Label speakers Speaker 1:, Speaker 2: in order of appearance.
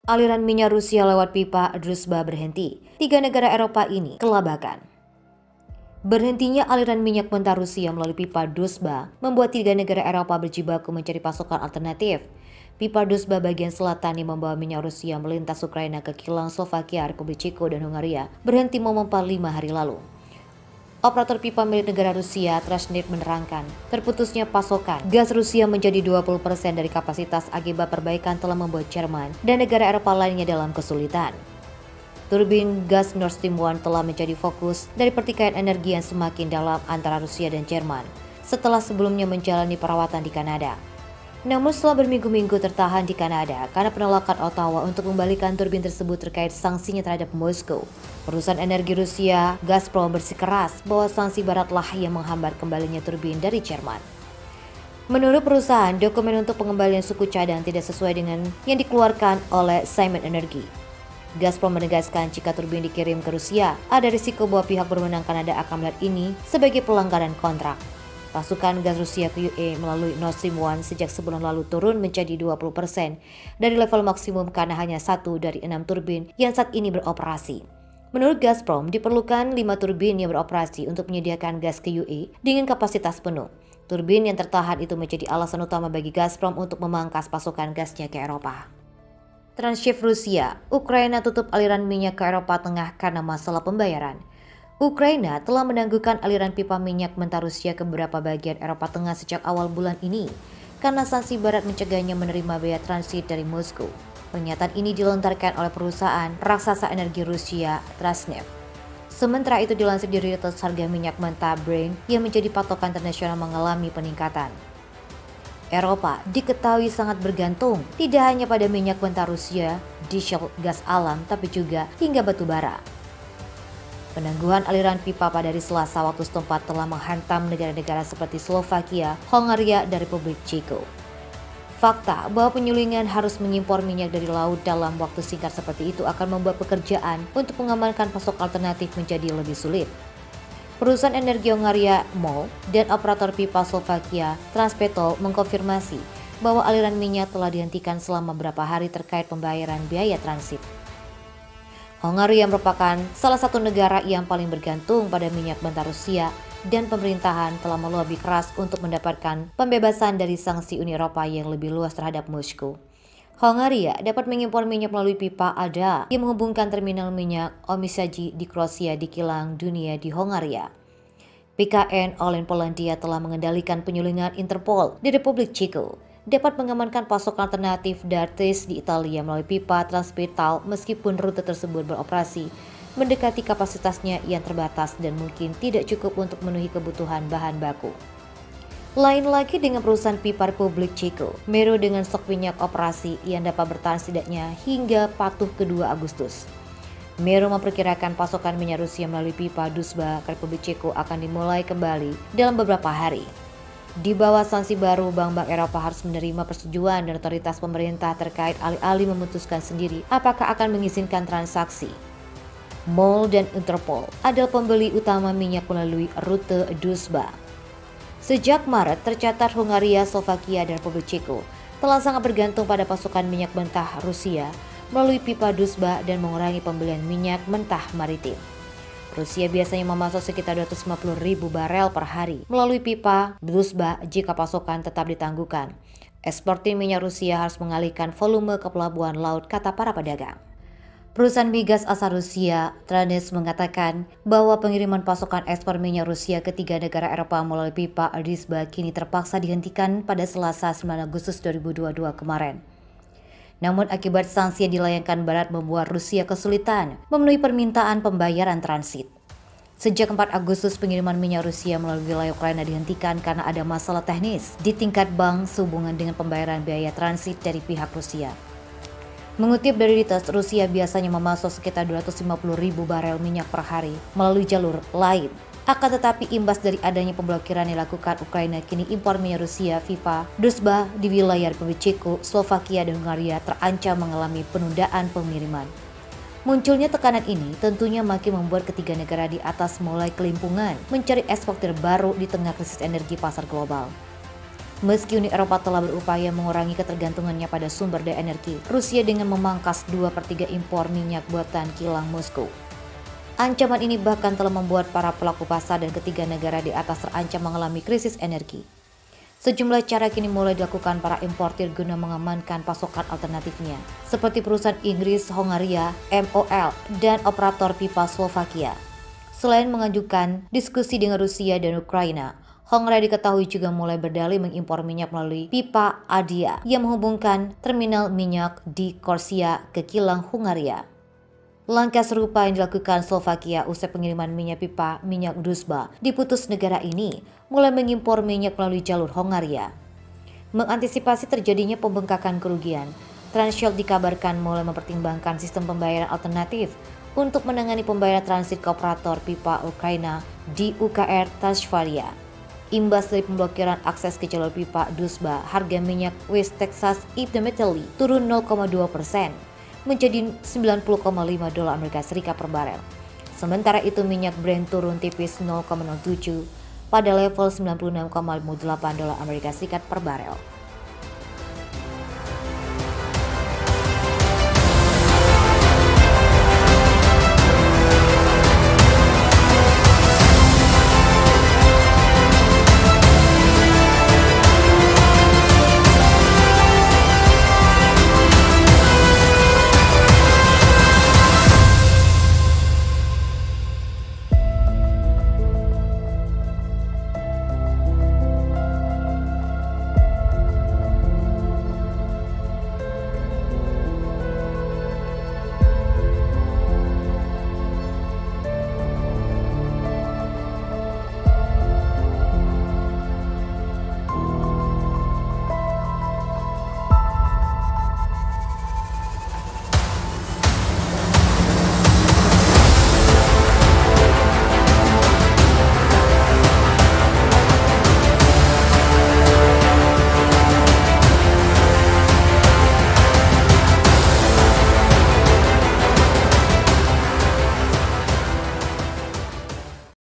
Speaker 1: Aliran minyak Rusia lewat pipa Druzhba berhenti. Tiga negara Eropa ini kelabakan. Berhentinya aliran minyak mentah Rusia melalui pipa Druzhba membuat tiga negara Eropa berjibaku mencari pasokan alternatif. Pipa Druzhba bagian selatan yang membawa minyak Rusia melintas Ukraina ke kilang Slovakia, Republik Ceko, dan Hungaria berhenti memompa 5 hari lalu. Operator pipa milik negara Rusia, Transneft, menerangkan terputusnya pasokan gas Rusia menjadi 20% dari kapasitas akibat perbaikan telah membuat Jerman dan negara Eropa lainnya dalam kesulitan. Turbin gas Nord Stream 1 telah menjadi fokus dari pertikaian energi yang semakin dalam antara Rusia dan Jerman setelah sebelumnya menjalani perawatan di Kanada. Namun setelah berminggu-minggu tertahan di Kanada karena penolakan Ottawa untuk membalikan turbin tersebut terkait sanksinya terhadap Moskow, perusahaan energi Rusia, Gazprom, bersikeras bahwa sanksi baratlah yang menghambat kembalinya turbin dari Jerman. Menurut perusahaan, dokumen untuk pengembalian suku cadang tidak sesuai dengan yang dikeluarkan oleh Siemens Energy. Gazprom menegaskan jika turbin dikirim ke Rusia, ada risiko bahwa pihak berwenang Kanada akan melihat ini sebagai pelanggaran kontrak. Pasukan gas Rusia ke UE melalui Nord Stream 1 sejak sebulan lalu turun menjadi 20% dari level maksimum karena hanya 1 dari 6 turbin yang saat ini beroperasi. Menurut Gazprom, diperlukan 5 turbin yang beroperasi untuk menyediakan gas ke UE dengan kapasitas penuh. Turbin yang tertahan itu menjadi alasan utama bagi Gazprom untuk memangkas pasokan gasnya ke Eropa. Transneft Rusia, Ukraina tutup aliran minyak ke Eropa Tengah karena masalah pembayaran. Ukraina telah menangguhkan aliran pipa minyak mentah Rusia ke beberapa bagian Eropa Tengah sejak awal bulan ini karena sanksi barat mencegahnya menerima biaya transit dari Moskow. Pernyataan ini dilontarkan oleh perusahaan raksasa energi Rusia, Transneft. Sementara itu dilansir di Reuters, harga minyak mentah Brent yang menjadi patokan internasional mengalami peningkatan. Eropa diketahui sangat bergantung tidak hanya pada minyak mentah Rusia, diesel, gas alam, tapi juga hingga batu bara. Penangguhan aliran pipa pada hari Selasa waktu setempat telah menghantam negara-negara seperti Slovakia, Hungaria, dan Republik Ceko. Fakta bahwa penyulingan harus mengimpor minyak dari laut dalam waktu singkat seperti itu akan membuat pekerjaan untuk mengamankan pasok alternatif menjadi lebih sulit. Perusahaan energi Hungaria, MOL, dan operator pipa Slovakia, Transpetol, mengkonfirmasi bahwa aliran minyak telah dihentikan selama beberapa hari terkait pembayaran biaya transit. Hungaria merupakan salah satu negara yang paling bergantung pada minyak mentah Rusia dan pemerintahan telah melobi keras untuk mendapatkan pembebasan dari sanksi Uni Eropa yang lebih luas terhadap Moskow. Hungaria dapat mengimpor minyak melalui pipa ADA yang menghubungkan terminal minyak Omisaji di Kroasia di kilang dunia di Hungaria. PKN Orlen Polandia telah mengendalikan penyulingan Interpol di Republik Ceko, dapat mengamankan pasok alternatif Dartes di Italia melalui pipa Transpetol meskipun rute tersebut beroperasi mendekati kapasitasnya yang terbatas dan mungkin tidak cukup untuk memenuhi kebutuhan bahan baku. Lain lagi dengan perusahaan pipa Republik Ceko, Mero dengan stok minyak operasi yang dapat bertahan setidaknya hingga patuh ke-2 Agustus. Mero memperkirakan pasokan minyak Rusia melalui pipa Druzhba ke Republik Ceko akan dimulai kembali dalam beberapa hari. Di bawah sanksi baru, bank-bank Eropa harus menerima persetujuan dan otoritas pemerintah terkait alih-alih memutuskan sendiri apakah akan mengizinkan transaksi. MOL dan Interpol adalah pembeli utama minyak melalui rute Druzhba. Sejak Maret tercatat Hungaria, Slovakia, dan Republik Ceko telah sangat bergantung pada pasokan minyak mentah Rusia melalui pipa Druzhba dan mengurangi pembelian minyak mentah maritim. Rusia biasanya memasok sekitar 250.000 barel per hari melalui pipa Druzhba jika pasokan tetap ditangguhkan. Eksportir minyak Rusia harus mengalihkan volume ke pelabuhan laut, kata para pedagang. Perusahaan migas asal Rusia, Transneft, mengatakan bahwa pengiriman pasokan ekspor minyak Rusia ke 3 negara Eropa melalui pipa Druzhba kini terpaksa dihentikan pada Selasa 9 Agustus 2022 kemarin. Namun akibat sanksi yang dilayangkan Barat membuat Rusia kesulitan memenuhi permintaan pembayaran transit. Sejak 4 Agustus pengiriman minyak Rusia melalui wilayah Ukraina dihentikan karena ada masalah teknis di tingkat bank sehubungan dengan pembayaran biaya transit dari pihak Rusia. Mengutip dari Reuters, Rusia biasanya memasok sekitar 250.000 barel minyak per hari melalui jalur lain. Akan tetapi imbas dari adanya pemblokiran yang dilakukan Ukraina, kini impor minyak Rusia pipa Druzhba di wilayah Republik Ceko, Slovakia, dan Hungaria terancam mengalami penundaan pengiriman. Munculnya tekanan ini tentunya makin membuat ketiga negara di atas mulai kelimpungan mencari eksportir baru di tengah krisis energi pasar global. Meski Uni Eropa telah berupaya mengurangi ketergantungannya pada sumber daya energi Rusia dengan memangkas 2/3 impor minyak buatan kilang Moskow. Ancaman ini bahkan telah membuat para pelaku pasar dan ketiga negara di atas terancam mengalami krisis energi. Sejumlah cara kini mulai dilakukan para importir guna mengamankan pasokan alternatifnya, seperti perusahaan Inggris Hongaria, MOL, dan operator pipa Slovakia. Selain mengajukan diskusi dengan Rusia dan Ukraina, Hongaria diketahui juga mulai berdalih mengimpor minyak melalui pipa Adia yang menghubungkan terminal minyak di Korsia ke kilang Hungaria. Langkah serupa yang dilakukan Slovakia usai pengiriman minyak pipa minyak Druzhba diputus negara ini mulai mengimpor minyak melalui jalur Hongaria. Mengantisipasi terjadinya pembengkakan kerugian, Transshell dikabarkan mulai mempertimbangkan sistem pembayaran alternatif untuk menangani pembayaran transit ke operator pipa Ukraina di UKR Tashvaria. Imbas dari pemblokiran akses ke jalur pipa Druzhba, harga minyak West Texas Intermediate turun 0,2% menjadi $90,5 per barel. Sementara itu minyak Brent turun tipis 0,07 pada level $96,58 per barel.